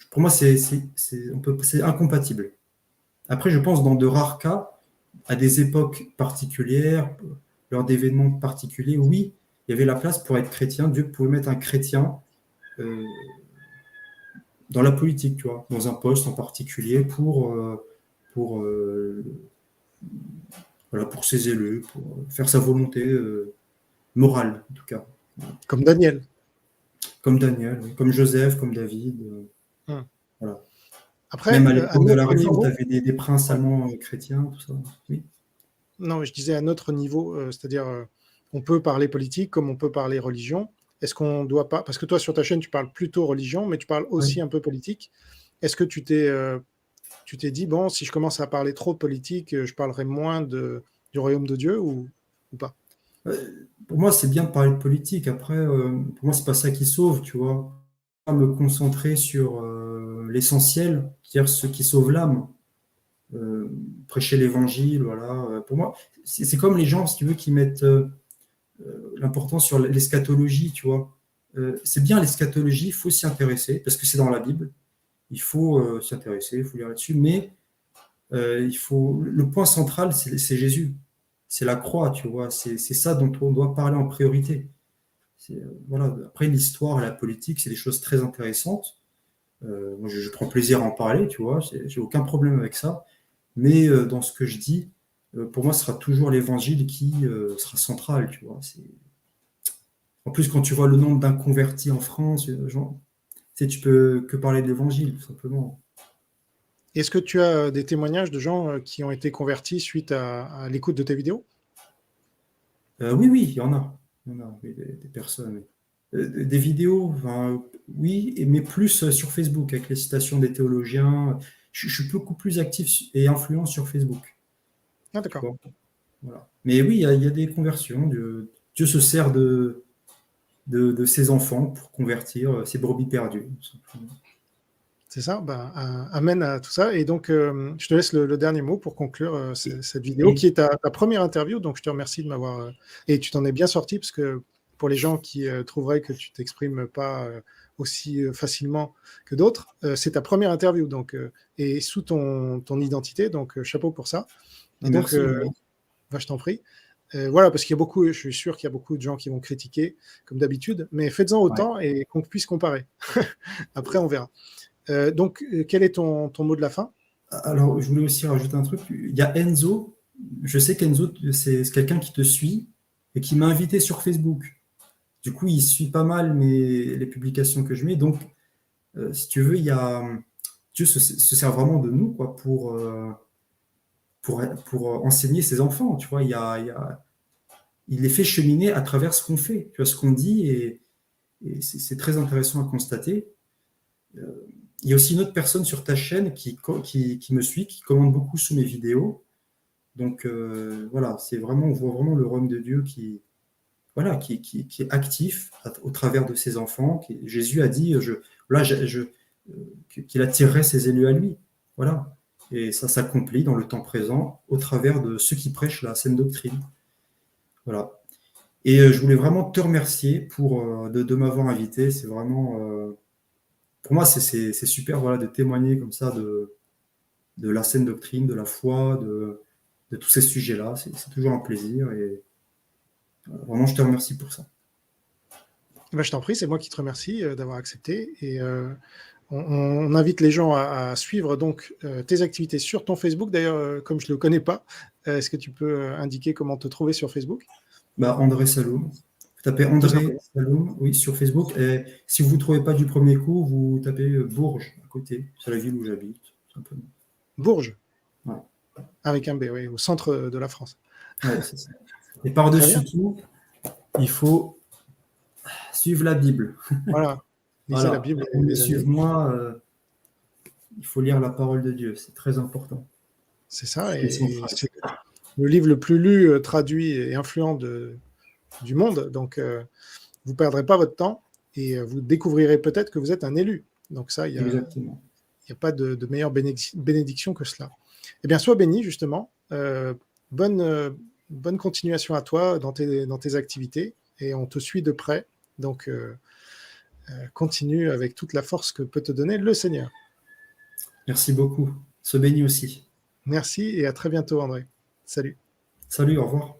pour moi, c'est incompatible. Après, je pense dans de rares cas, à des époques particulières, lors d'événements particuliers, oui, il y avait la place pour être chrétien. Dieu pouvait mettre un chrétien euh, dans la politique, tu vois, dans un poste en particulier pour, voilà, pour ses élus, pour faire sa volonté morale, en tout cas. Comme Daniel. Comme Daniel, oui, comme Joseph, comme David. Hum. Voilà. Même Après, à à l'époque de la notre Réforme, tu niveau, avais des princes ouais. allemands chrétiens, tout ça. Oui, Non, mais je disais à notre niveau, c'est-à-dire, on peut parler politique comme on peut parler religion. Est-ce qu'on doit pas, parce que toi sur ta chaîne tu parles plutôt religion, mais tu parles aussi oui. un peu politique. Est-ce que tu t'es dit bon, si je commence à parler trop de politique, je parlerai moins du royaume de Dieu ou pas? Pour moi, c'est bien de parler de politique. Après, pour moi, c'est pas ça qui sauve, tu vois. Pas me concentrer sur l'essentiel, c'est-à-dire ce qui sauve l'âme. Euh, Prêcher l'évangile, voilà. Pour moi, c'est comme les gens, si tu veux, qui mettent l'importance sur l'eschatologie, tu vois. C'est bien l'eschatologie, il faut s'y intéresser, parce que c'est dans la Bible. Il faut s'y intéresser, il faut lire là-dessus, mais le point central, c'est Jésus. C'est la croix, tu vois. C'est ça dont on doit parler en priorité. Voilà. Après, l'histoire et la politique, c'est des choses très intéressantes. Moi, je prends plaisir à en parler, tu vois. J'ai aucun problème avec ça. Mais dans ce que je dis, pour moi, ce sera toujours l'évangile qui sera central, tu vois. En plus, quand tu vois le nombre d'inconvertis en France, genre, tu sais, tu peux que parler de l'évangile, tout simplement. Est-ce que tu as des témoignages de gens qui ont été convertis suite à l'écoute de tes vidéos? Oui, oui, il y en a. Il y en a, oui, des personnes. Oui. Des vidéos, enfin, oui, mais plus sur Facebook, avec les citations des théologiens. Je suis beaucoup plus actif et influent sur Facebook, Ah tu d'accord. vois. Voilà. Mais oui, il y a des conversions. Dieu se sert de ses enfants pour convertir ses brebis perdues, tout simplement. C'est ça, bah, amen à tout ça. Et donc, je te laisse le dernier mot pour conclure Et, cette vidéo et- qui est ta première interview. Donc, je te remercie de m'avoir. Et tu t'en es bien sorti parce que pour les gens qui trouveraient que tu t'exprimes pas aussi facilement que d'autres, c'est ta première interview. Donc, et sous ton identité. Donc, chapeau pour ça. Et donc, Merci, Julien. bah, je t'en prie. Voilà, parce qu'il y a beaucoup, je suis sûr qu'il y a beaucoup de gens qui vont critiquer, comme d'habitude, mais faites-en Ouais. autant et qu'on puisse comparer. Après, on verra. Donc, quel est ton mot de la fin? Alors, je voulais aussi rajouter un truc. Il y a Enzo. Je sais qu'Enzo, c'est quelqu'un qui te suit et qui m'a invité sur Facebook. Du coup, il suit pas mal les publications que je mets. Donc, si tu veux, Dieu se sert vraiment de nous quoi, pour enseigner ses enfants. Tu vois, il les fait cheminer à travers ce qu'on fait, tu vois, ce qu'on dit, et c'est très intéressant à constater. Euh, il y a aussi une autre personne sur ta chaîne qui me suit, qui commande beaucoup sous mes vidéos. Donc voilà, on voit vraiment le royaume de Dieu voilà, qui est actif au travers de ses enfants. Jésus a dit là, qu'il attirerait ses élus à lui. Voilà. Et ça s'accomplit dans le temps présent au travers de ceux qui prêchent la saine doctrine. Voilà. Et je voulais vraiment te remercier de m'avoir invité. C'est vraiment, pour moi, c'est super voilà, de témoigner comme ça de la saine doctrine, de la foi, de tous ces sujets-là. C'est toujours un plaisir et vraiment, je te remercie pour ça. Ben, je t'en prie, c'est moi qui te remercie d'avoir accepté. Et on invite les gens à suivre donc tes activités sur ton Facebook. D'ailleurs, comme je ne le connais pas, est-ce que tu peux indiquer comment te trouver sur Facebook? Bah, André Saloum. Vous tapez Tout André simplement. Saloum, oui, sur Facebook. Et si vous ne trouvez pas du premier coup, vous tapez Bourges à côté. C'est la ville où j'habite, tout simplement. Bourges, Ouais, avec un B, oui, au centre de la France. ouais, c'est ça. Et Très bien. par-dessus tout, il faut suivre la Bible. Voilà. Lisez la Voilà. Bible, Pour me les amis. suivre moi, il faut lire la parole de Dieu. C'est très important. C'est ça. C'est Et central. c'est le livre le plus lu, traduit et influent du monde. Donc, vous ne perdrez pas votre temps et vous découvrirez peut-être que vous êtes un élu. Donc ça, Exactement. il n'y a pas de meilleure bénédiction que cela. Eh bien, sois béni, justement. Bonne, bonne continuation à toi dans tes activités et on te suit de près. Donc, continue avec toute la force que peut te donner le Seigneur. Merci beaucoup. Se bénit aussi. Merci et à très bientôt, André. Salut. Salut, au revoir.